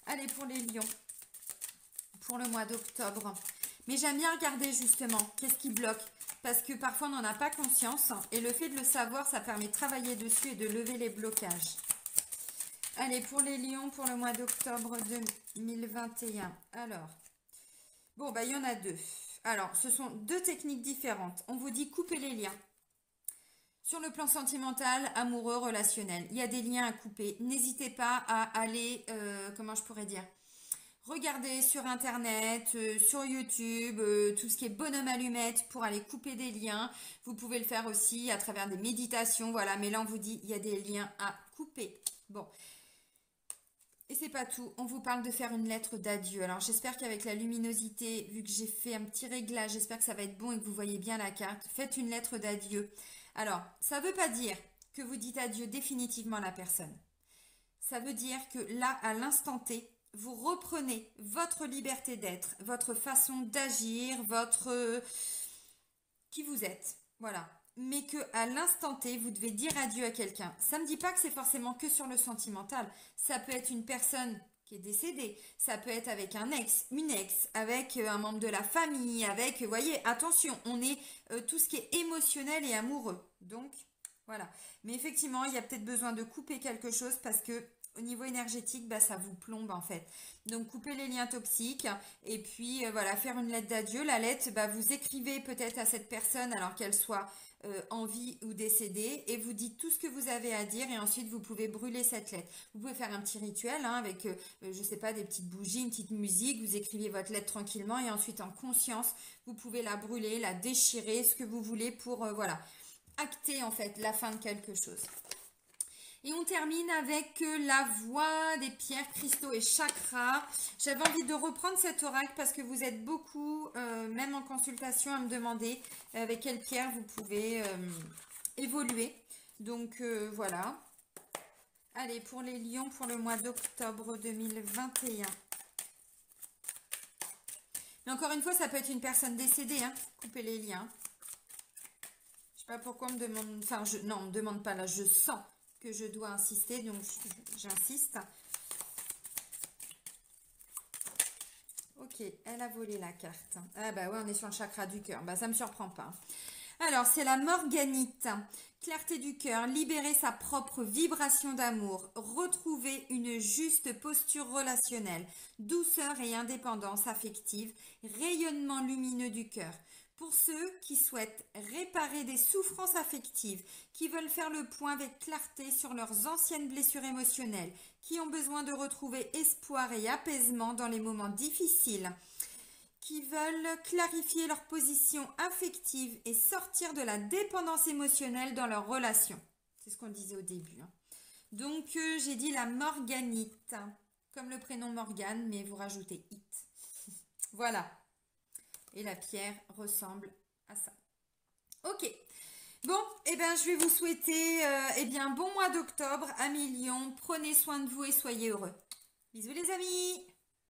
Allez, pour les lions, pour le mois d'octobre. Mais j'aime bien regarder justement qu'est-ce qui bloque. Parce que parfois, on n'en a pas conscience. Et le fait de le savoir, ça permet de travailler dessus et de lever les blocages. Allez, pour les lions, pour le mois d'octobre 2021. Alors, bon, bah, il y en a deux. Alors, ce sont deux techniques différentes. On vous dit couper les liens. Sur le plan sentimental, amoureux, relationnel, il y a des liens à couper. N'hésitez pas à aller, comment je pourrais dire, regardez sur Internet, sur YouTube, tout ce qui est bonhomme allumette pour aller couper des liens. Vous pouvez le faire aussi à travers des méditations, voilà. Mais là, on vous dit, il y a des liens à couper. Bon. Et c'est pas tout, on vous parle de faire une lettre d'adieu. Alors j'espère qu'avec la luminosité, vu que j'ai fait un petit réglage, j'espère que ça va être bon et que vous voyez bien la carte. Faites une lettre d'adieu. Alors, ça ne veut pas dire que vous dites adieu définitivement à la personne. Ça veut dire que là, à l'instant T, vous reprenez votre liberté d'être, votre façon d'agir, votre... qui vous êtes. Voilà. Mais que à l'instant T, vous devez dire adieu à quelqu'un. Ça ne me dit pas que c'est forcément que sur le sentimental. Ça peut être une personne qui est décédée. Ça peut être avec un ex, une ex, avec un membre de la famille, avec, vous voyez, attention, on est tout ce qui est émotionnel et amoureux. Donc, voilà. Mais effectivement, il y a peut-être besoin de couper quelque chose parce que au niveau énergétique, bah, ça vous plombe en fait. Donc couper les liens toxiques et puis voilà, faire une lettre d'adieu. La lettre, bah, vous écrivez peut-être à cette personne alors qu'elle soit en vie ou décédée et vous dites tout ce que vous avez à dire et ensuite vous pouvez brûler cette lettre. Vous pouvez faire un petit rituel hein, avec, je sais pas, des petites bougies, une petite musique, vous écrivez votre lettre tranquillement et ensuite en conscience, vous pouvez la brûler, la déchirer, ce que vous voulez pour, voilà, acter en fait la fin de quelque chose. Et on termine avec la voie des pierres, cristaux et chakras. J'avais envie de reprendre cet oracle parce que vous êtes beaucoup, même en consultation, à me demander avec quelle pierre vous pouvez évoluer. Donc voilà. Allez, pour les lions, pour le mois d'octobre 2021. Mais encore une fois, ça peut être une personne décédée, hein, couper les liens. Je sais pas pourquoi on me demande, enfin, non, on me demande pas là, je sens que je dois insister, donc j'insiste. Ok, elle a volé la carte. Ah bah ouais, on est sur le chakra du cœur. Bah ça me surprend pas. Alors, c'est la morganite. Clarté du cœur, libérer sa propre vibration d'amour, retrouver une juste posture relationnelle, douceur et indépendance affective, rayonnement lumineux du cœur. Pour ceux qui souhaitent réparer des souffrances affectives, qui veulent faire le point avec clarté sur leurs anciennes blessures émotionnelles, qui ont besoin de retrouver espoir et apaisement dans les moments difficiles, qui veulent clarifier leur position affective et sortir de la dépendance émotionnelle dans leurs relations. C'est ce qu'on disait au début. Donc, j'ai dit la morganite, comme le prénom Morgane, mais vous rajoutez it. Voilà. Et la pierre ressemble à ça. Ok. Bon, eh bien, je vais vous souhaiter bon mois d'octobre à millions. Prenez soin de vous et soyez heureux. Bisous les amis!